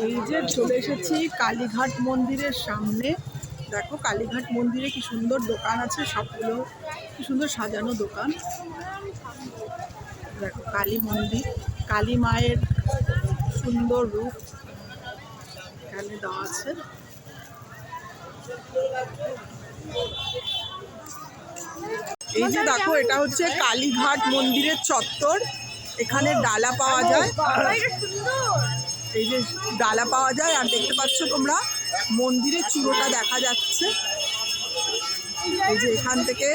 এই যে চলে এসেছি কালীঘাট মন্দিরের সামনে। দেখো কালীঘাট মন্দিরে কি সুন্দর দোকান আছে, সবগুলো কি সুন্দর সাজানো দোকান। দেখো কালী মন্দির, কালী মায়ের সুন্দর রূপ এখানে দেওয়া আছে। এই যে দেখো এটা হচ্ছে কালীঘাট মন্দিরের চত্বর। এখানে ডালা পাওয়া যায়, এই যে ডালা পাওয়া যায়। আর দেখতে পাচ্ছ তোমরা মন্দিরের চূড়োটা দেখা যাচ্ছে। এই যে এখান থেকে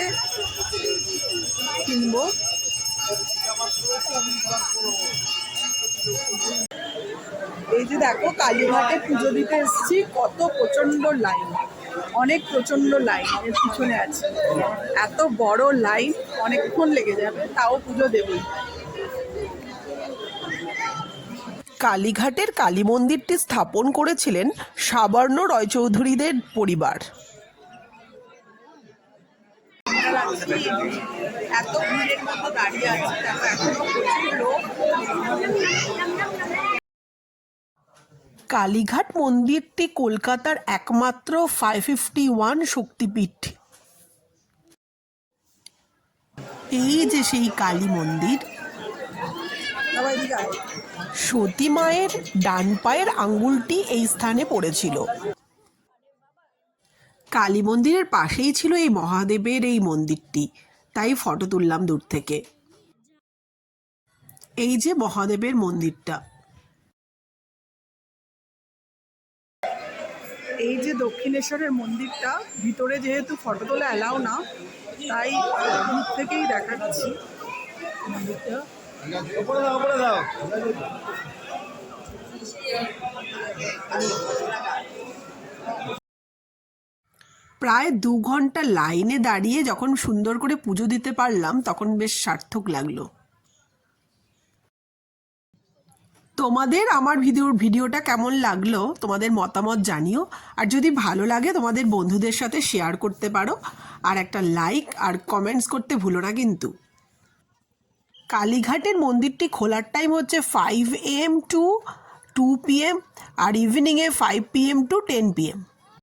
কিনবো। এই যে দেখো কালীঘাটে পুজো দিতে এসেছি, কত প্রচন্ড লাইন, অনেক প্রচন্ড লাইন এর পিছনে আছে। এত বড় লাইন, অনেকক্ষণ লেগে যাবে, তাও পুজো দেবই। কালীঘাটের কালী মন্দিরটি স্থাপন করেছিলেন সাবর্ণ রায়চৌধুরীদের পরিবার। এত ভিড়ের মধ্যে দাঁড়িয়ে আছে, দেখো এখনো প্রচুর লোক। কালীঘাট মন্দিরটি কলকাতার একমাত্র 551 শক্তিপীঠ। এই যে সেই কালী মন্দির, সতী মায়ের ডান পায়ের আঙ্গুলটি এই স্থানে পড়েছিল। কালী মন্দিরের পাশেই ছিল এই মহাদেবের এই মন্দিরটি, তাই ফটো তুললাম দূর থেকে। এই যে মহাদেবের মন্দিরটা। এই যে দক্ষিণেশ্বরের মন্দিরটা, ভিতরে যেহেতু ফটো তোলা অ্যালাউ না, তাই দূর থেকেই দেখাচ্ছি মন্দিরটা। প্রায় 2 ঘন্টা লাইনে দাঁড়িয়ে যখন সুন্দর করে পুজো দিতে পারলাম, তখন বেশ সার্থক লাগলো। তোমাদের আমার ভিডিওটা কেমন লাগলো তোমাদের মতামত জানিও। আর যদি ভালো লাগে তোমাদের বন্ধুদের সাথে শেয়ার করতে পারো, আর একটা লাইক আর কমেন্টস করতে ভুলো না কিন্তু। কালীঘাটের মন্দিরটি খোলার টাইম হচ্ছে 5 AM টু 2 PM, আর ইভিনিংয়ে 5 PM টু 10 PM।